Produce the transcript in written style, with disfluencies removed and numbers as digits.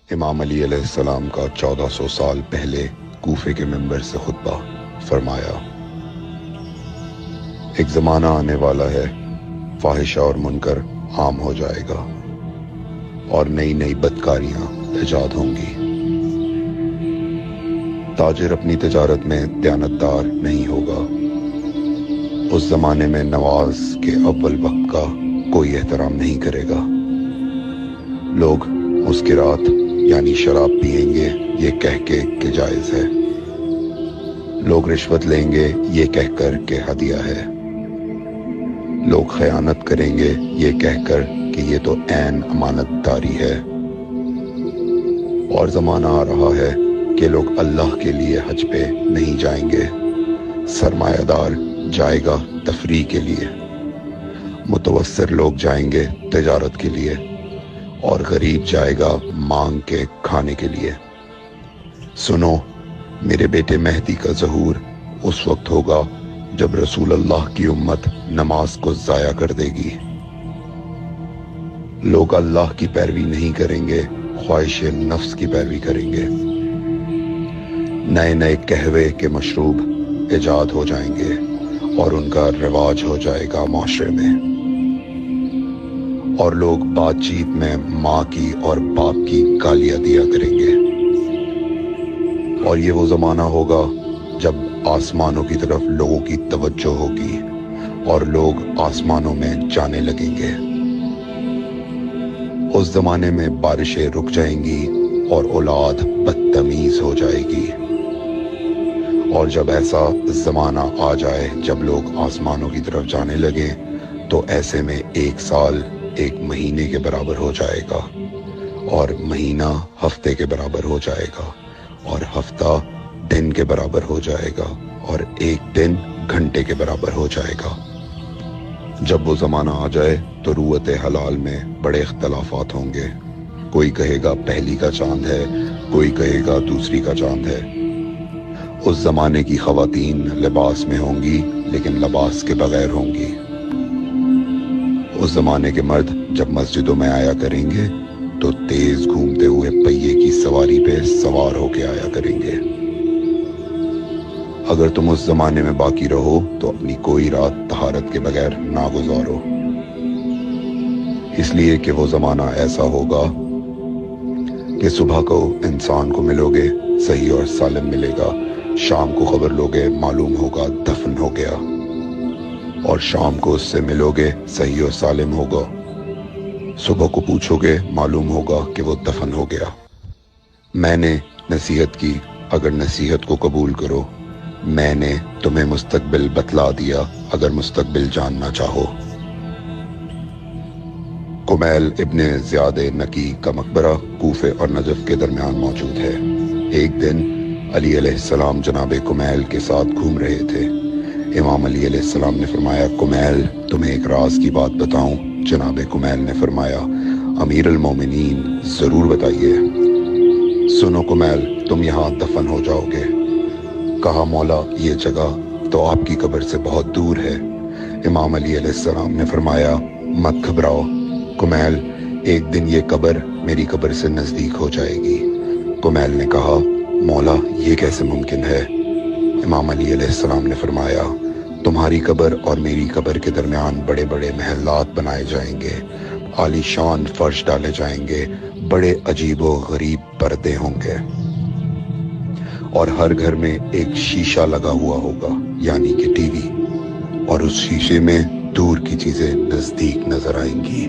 امام علی علیہ السلام کا 1400 سال پہلے کوفے کے منبر سے خطبہ فرمایا، ایک زمانہ آنے والا ہے، فاحشہ اور منکر عام ہو جائے گا اور نئی نئی بدکاریاں ایجاد ہوں گی۔ تاجر اپنی تجارت میں دیانتدار نہیں ہوگا۔ اس زمانے میں نماز کے اول وقت کا کوئی احترام نہیں کرے گا۔ لوگ مسکرات یعنی شراب پئیں گے یہ کہہ کے کہ جائز ہے۔ لوگ رشوت لیں گے یہ کہہ کر کہ ہدیہ ہے۔ لوگ خیانت کریں گے یہ کہہ کر کہ یہ تو عین امانت داری ہے۔ اور زمانہ آ رہا ہے کہ لوگ اللہ کے لیے حج پہ نہیں جائیں گے۔ سرمایہ دار جائے گا تفریح کے لیے، متوسر لوگ جائیں گے تجارت کے لیے، اور غریب جائے گا مانگ کے کھانے کے لیے۔ سنو، میرے بیٹے مہدی کا ظہور اس وقت ہوگا جب رسول اللہ کی امت نماز کو ضائع کر دے گی۔ لوگ اللہ کی پیروی نہیں کریں گے، خواہش نفس کی پیروی کریں گے۔ نئے نئے قہوے کے مشروب ایجاد ہو جائیں گے اور ان کا رواج ہو جائے گا معاشرے میں، اور لوگ بات چیت میں ماں کی اور باپ کی گالیاں دیا کریں گے۔ اور یہ وہ زمانہ ہوگا جب آسمانوں کی طرف لوگوں کی توجہ ہوگی اور لوگ آسمانوں میں جانے لگیں گے۔ اس زمانے میں بارشیں رک جائیں گی اور اولاد بدتمیز ہو جائے گی۔ اور جب ایسا زمانہ آ جائے جب لوگ آسمانوں کی طرف جانے لگیں تو ایسے میں ایک سال ایک مہینے کے برابر ہو جائے گا، اور مہینہ ہفتے کے برابر ہو جائے گا، اور ہفتہ دن کے برابر ہو جائے گا، اور ایک دن گھنٹے کے برابر ہو جائے گا۔ جب وہ زمانہ آ جائے تو روت حلال میں بڑے اختلافات ہوں گے۔ کوئی کہے گا پہلی کا چاند ہے، کوئی کہے گا دوسری کا چاند ہے۔ اس زمانے کی خواتین لباس میں ہوں گی لیکن لباس کے بغیر ہوں گی۔ اس زمانے کے مرد جب مسجدوں میں آیا کریں گے تو تیز گھومتے ہوئے پہیے کی سواری پہ سوار ہو کے آیا کریں گے۔ اگر تم اس زمانے میں باقی رہو تو اپنی کوئی رات طہارت کے بغیر نہ گزارو، اس لیے کہ وہ زمانہ ایسا ہوگا کہ صبح کو انسان کو ملو گے صحیح اور سالم ملے گا، شام کو خبر لوگے معلوم ہوگا دفن ہو گیا، اور شام کو اس سے ملو گے صحیح اور سالم ہوگا، صبح کو پوچھو گے معلوم ہوگا کہ وہ دفن ہو گیا۔ میں نے نصیحت کی، اگر نصیحت کو قبول کرو، میں نے تمہیں مستقبل بتلا دیا اگر مستقبل جاننا چاہو۔ کمیل ابن زیاد نکی کا مقبرہ کوفے اور نجف کے درمیان موجود ہے۔ ایک دن علی علیہ السلام جناب کمیل کے ساتھ گھوم رہے تھے۔ امام علی علیہ السلام نے فرمایا، کمیل تمہیں ایک راز کی بات بتاؤں؟ جناب کمیل نے فرمایا، امیر المومنین ضرور بتائیے۔ سنو کمیل، تم یہاں دفن ہو جاؤ گے۔ کہا، مولا یہ جگہ تو آپ کی قبر سے بہت دور ہے۔ امام علی علیہ السلام نے فرمایا، مت گھبراؤ کمیل، ایک دن یہ قبر میری قبر سے نزدیک ہو جائے گی۔ کمیل نے کہا، مولا یہ کیسے ممکن ہے؟ امام علی علیہ السلام نے فرمایا، تمہاری قبر اور میری قبر کے درمیان بڑے بڑے محلات بنائے جائیں گے، عالی شان فرش ڈالے جائیں گے، بڑے عجیب و غریب پردے ہوں گے، اور ہر گھر میں ایک شیشہ لگا ہوا ہوگا یعنی کہ ٹی وی، اور اس شیشے میں دور کی چیزیں نزدیک نظر آئیں گی۔